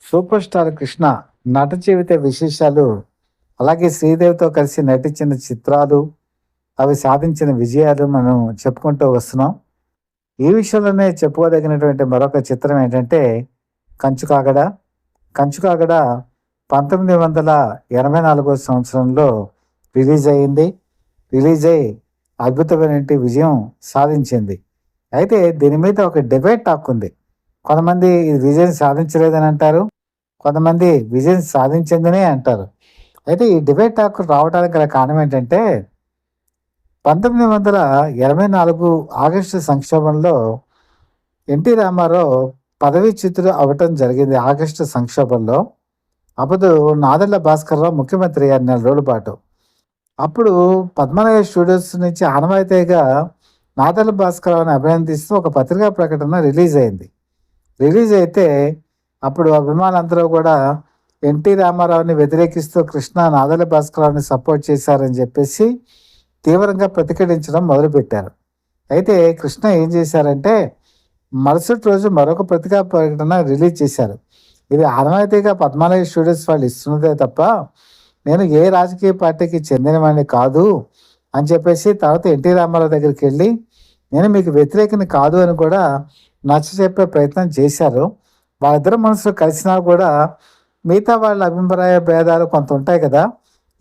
Super star Krishna నట జీవిత విశేషాలు, అలాగే శ్రీదేవితో కలిసి నటించిన చిత్రాలు, అవి సాధించిన విజయాలు మనం చెప్పుకుంటూ వస్తున్నాం. ఈ విషయంలోనే చెప్పుకోదగినటువంటి మరొక చిత్రం ఏంటంటే 'కంచుకాగడ'. 'కంచుకాగడ' 1984 సంవత్సరంలో రిలీజ్ అయింది. రిలీజ్ అయ్యి అద్భుతమైనటువంటి విజయం సాధించింది. అయితే దీని మీద ఒక డిబేట్ టాక్ ఉంది. కొంతమంది ఇది విజయం సాధించలేదని అంటారు. కొంతమంది విజయం సాధించిందనే అంటారు. అయితే ఈ డిబేట్ టాక్ రావడానికి గల కారణం ఏంటంటే 1984 ఆగస్టు సంక్షోభంలో ఎన్టీ రామారావు పదవీచ్యుతుడు అవ్వటం జరిగింది. ఆగస్టు సంక్షోభంలో అప్పుడు నాదెళ్ల భాస్కర్రావు ముఖ్యమంత్రి అయ్యారు నెల రోజుల పాటు. అప్పుడు పద్మనాభ స్టూడియోస్ నుంచి ఆనవాయితీగా నాదెళ్ల భాస్కర్రావుని అభినందిస్తూ ఒక పత్రికా ప్రకటన రిలీజ్ అయింది. రిలీజ్ అయితే అప్పుడు అభిమానులందరూ కూడా ఎన్టీ రామారావుని వ్యతిరేకిస్తూ కృష్ణ నాదెళ్ల భాస్కర్రావుని సపోర్ట్ చేశారని చెప్పేసి తీవ్రంగా ప్రతిఘటించడం మొదలుపెట్టారు. అయితే కృష్ణ ఏం చేశారంటే మరుసటి రోజు మరొక పత్రికా ప్రకటన రిలీజ్ చేశారు. ఇది ఆనవాయితీగా పద్మాలయ స్టూడియోస్ వాళ్ళు ఇస్తున్నదే తప్ప నేను ఏ రాజకీయ పార్టీకి చెందినవాడిని కాదు అని చెప్పేసి తర్వాత ఎన్టీ రామారావు దగ్గరికి వెళ్ళి నేను మీకు వ్యతిరేకని కాదు అని కూడా నచ్చ చెప్పే ప్రయత్నం చేశారు. వాళ్ళిద్దరు మనసులో కలిసినా కూడా మిగతా వాళ్ళ అభిప్రాయ భేదాలు కొంత ఉంటాయి కదా.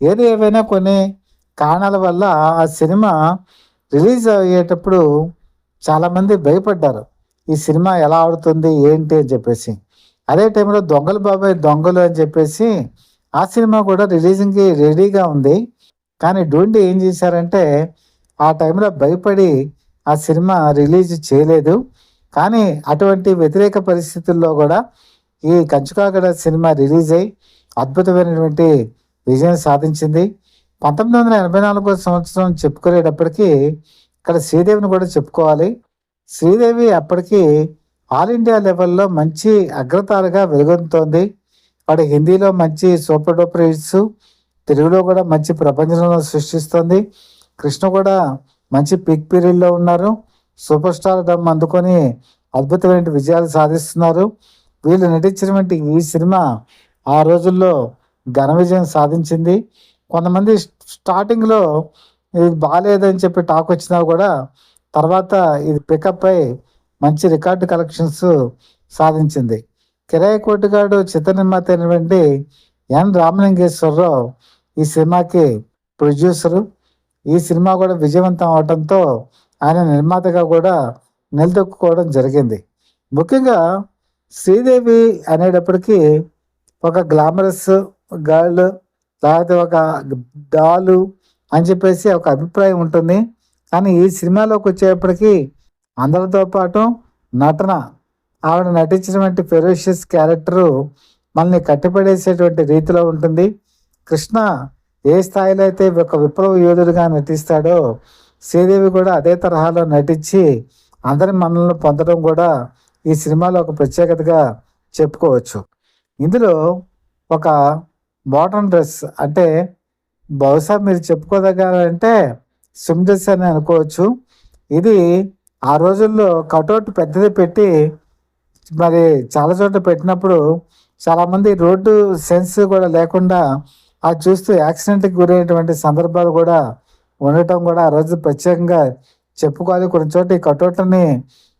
ఏది ఏవైనా కొన్ని కారణాల వల్ల ఆ సినిమా రిలీజ్ అయ్యేటప్పుడు చాలామంది భయపడ్డారు. ఈ సినిమా ఎలా ఆడుతుంది ఏంటి అని చెప్పేసి. అదే టైంలో దొంగలు బాబాయ్ దొంగలు అని చెప్పేసి ఆ సినిమా కూడా రిలీజింగ్కి రెడీగా ఉంది. కానీ డూండి ఏం చేశారంటే ఆ టైంలో భయపడి ఆ సినిమా రిలీజ్ చేయలేదు. కానీ అటువంటి వ్యతిరేక పరిస్థితుల్లో కూడా ఈ కంచుకాగడ సినిమా రిలీజ్ అయ్యి అద్భుతమైనటువంటి విజయం సాధించింది. 1984 సంవత్సరం చెప్పుకునేటప్పటికీ ఇక్కడ శ్రీదేవిని కూడా చెప్పుకోవాలి. శ్రీదేవి అప్పటికి ఆల్ ఇండియా లెవెల్లో మంచి అగ్రతారగా వెలుగొందుతోంది. వాడు హిందీలో మంచి సూపర్ డూపర్ హిట్స్, తెలుగులో కూడా మంచి ప్రపంచంలో సృష్టిస్తుంది. కృష్ణ కూడా మంచి పీక్ పీరియడ్లో ఉన్నారు. సూపర్ స్టార్ డమ్ అందుకొని అద్భుతమైన విజయాలు సాధిస్తున్నారు. వీళ్ళు నటించినటువంటి ఈ సినిమా ఆ రోజుల్లో ఘన విజయం సాధించింది. కొంతమంది స్టార్టింగ్లో ఇది బాగాలేదని చెప్పి టాక్ వచ్చినా కూడా తర్వాత ఇది పికప్ అయి మంచి రికార్డు కలెక్షన్స్ సాధించింది. కిరాయి కోటిగాడు చిత్ర నిర్మాత అయినటువంటి ఎన్ రామలింగేశ్వరరావు ఈ సినిమాకి ప్రొడ్యూసరు. ఈ సినిమా కూడా విజయవంతం అవడంతో ఆయన నిర్మాతగా కూడా నిలదొక్కుకోవడం జరిగింది. ముఖ్యంగా శ్రీదేవి అనేటప్పటికీ ఒక గ్లామరస్ గర్ల్ లేకపోతే ఒక డాలు అని చెప్పేసి ఒక అభిప్రాయం ఉంటుంది. కానీ ఈ సినిమాలోకి వచ్చేప్పటికీ అందరితో పాటు నటన, ఆవిడ నటించినటువంటి ఫెరోషియస్ క్యారెక్టరు మనల్ని కట్టిపడేసేటువంటి రీతిలో ఉంటుంది. కృష్ణ ఏ స్థాయిలో అయితే ఒక విప్లవ యోధుడిగా నటిస్తాడో శ్రీదేవి కూడా అదే తరహాలో నటించి అందరి మనల్ని పొందడం కూడా ఈ సినిమాలో ఒక ప్రత్యేకతగా చెప్పుకోవచ్చు. ఇందులో ఒక మోడర్న్ డ్రెస్ అంటే బహుశా మీరు చెప్పుకోదగాలంటే స్విమ్ డ్రెస్ అని అనుకోవచ్చు. ఇది ఆ రోజుల్లో కటౌట్ పెద్దది పెట్టి మరి చాలా చోట్ల పెట్టినప్పుడు చాలామంది రోడ్డు సెన్స్ కూడా లేకుండా అది చూస్తూ యాక్సిడెంట్కి గురైనటువంటి సందర్భాలు కూడా ఉండటం కూడా ఆ రోజు ప్రత్యేకంగా చెప్పుకోవాలి. కొన్ని చోట్ల ఈ కటౌట్లని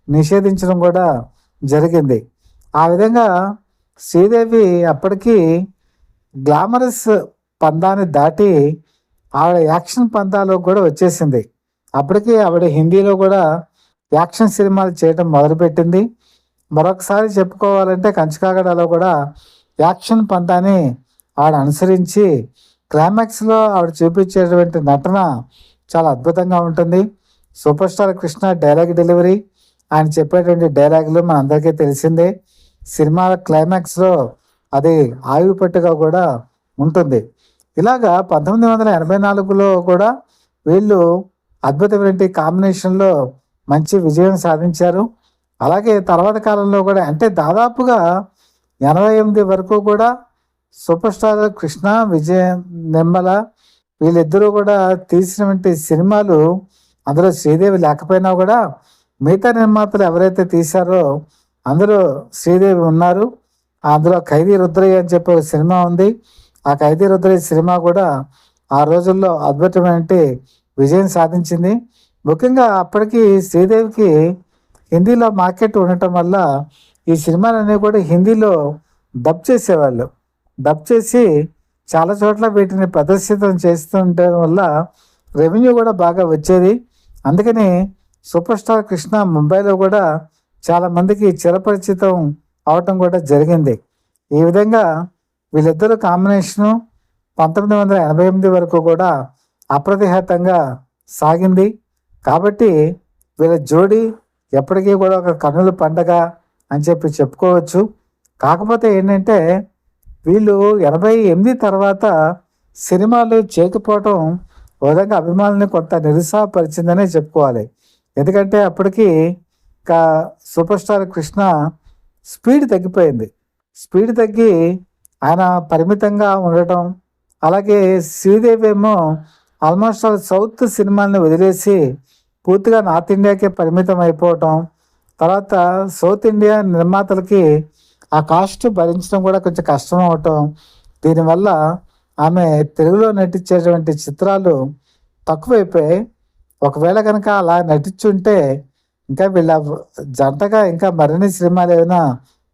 నిషేధించడం కూడా జరిగింది. ఆ విధంగా శ్రీదేవి అప్పటికి గ్లామరస్ పందాన్ని దాటి ఆవిడ యాక్షన్ పందాలో కూడా వచ్చేసింది. అప్పటికి ఆవిడ హిందీలో కూడా యాక్షన్ సినిమాలు చేయడం మొదలుపెట్టింది. మరొకసారి చెప్పుకోవాలంటే కంచుకాగడలో కూడా యాక్షన్ పందాన్ని ఆవిడ అనుసరించి క్లైమాక్స్లో ఆవిడ చూపించేటువంటి నటన చాలా అద్భుతంగా ఉంటుంది. Super star Krishna dialogue delivery, ఆయన చెప్పేటువంటి డైలాగులు మన అందరికీ తెలిసిందే. సినిమా క్లైమాక్స్లో అది ఆయుపట్టుగా కూడా ఉంటుంది. ఇలాగా 1984లో కూడా వీళ్ళు అద్భుతమైన కాంబినేషన్లో మంచి విజయం సాధించారు. అలాగే తర్వాత కాలంలో కూడా అంటే దాదాపుగా 88 వరకు కూడా సూపర్ స్టార్ కృష్ణ, విజయ నిర్మల వీళ్ళిద్దరూ కూడా తీసినటువంటి సినిమాలు, అందులో శ్రీదేవి లేకపోయినా కూడా మిగతా నిర్మాతలు ఎవరైతే తీశారో అందులో శ్రీదేవి ఉన్నారు. అందులో 'ఖైదీ రుద్రయ్య' అని చెప్పి ఒక సినిమా ఉంది. ఆ 'ఖైదీ రుద్రయ్య' సినిమా కూడా ఆ రోజుల్లో అద్భుతమైనటి విజయం సాధించింది. ముఖ్యంగా అప్పటికి శ్రీదేవికి హిందీలో మార్కెట్ ఉండటం వల్ల ఈ సినిమాలన్నీ కూడా హిందీలో డబ్ చేసేవాళ్ళు. డబ్ చేసి చాలా చోట్ల వీటిని ప్రదర్శితం చేస్తుండడం వల్ల రెవెన్యూ కూడా బాగా వచ్చేది. అందుకని సూపర్ స్టార్ కృష్ణ ముంబైలో కూడా చాలామందికి చిరపరిచితం అవటం కూడా జరిగింది. ఈ విధంగా వీళ్ళిద్దరూ కాంబినేషను 1988 వరకు కూడా అప్రతిహతంగా సాగింది. కాబట్టి వీళ్ళ జోడీ ఎప్పటికీ కూడా ఒక కన్నుల పండగ అని చెప్పి చెప్పుకోవచ్చు. కాకపోతే ఏంటంటే వీళ్ళు 88 తర్వాత సినిమాలు చేయకపోవటం ఓ విధంగా అభిమానుల్ని కొంత నిరుత్సాహపరిచిందనే చెప్పుకోవాలి. ఎందుకంటే అప్పటికి ఇంకా సూపర్ స్టార్ కృష్ణ స్పీడ్ తగ్గిపోయింది. స్పీడ్ తగ్గి ఆయన పరిమితంగా ఉండటం, అలాగే శ్రీదేవి ఏమో ఆల్మోస్ట్ ఆల్ సౌత్ సినిమాల్ని వదిలేసి పూర్తిగా నార్త్ ఇండియాకే పరిమితం అయిపోవటం, తర్వాత సౌత్ ఇండియా నిర్మాతలకి ఆ కాస్ట్ భరించడం కూడా కొంచెం కష్టం అవటం, దీనివల్ల ఆమె తెలుగులో నటించేటువంటి చిత్రాలు తక్కువైపోయాయి. ఒకవేళ కనుక అలా నటించుంటే ఇంకా వీళ్ళ జంటగా ఇంకా మరిన్ని సినిమాలు ఏమైనా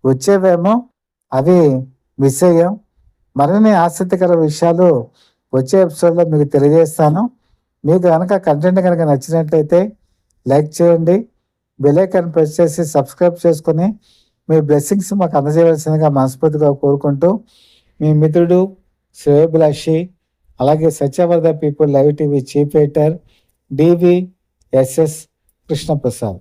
వచ్చేవేమో, అవి మిస్ అయ్యాం. మరిన్ని ఆసక్తికర విషయాలు వచ్చే ఎపిసోడ్లో మీకు తెలియజేస్తాను. మీకు కనుక కంటెంట్ కనుక నచ్చినట్లయితే లైక్ చేయండి, బెల్ ఐకాన్ ప్రెస్ చేసి సబ్స్క్రైబ్ చేసుకొని మీ బ్లెస్సింగ్స్ మాకు అందజేయవలసిందిగా మనస్ఫూర్తిగా కోరుకుంటూ, మీ మిత్రుడు శ్రేయోభిలాషి, అలాగే Satyavardha people live TV chief editor DVSS Krishnaprasad.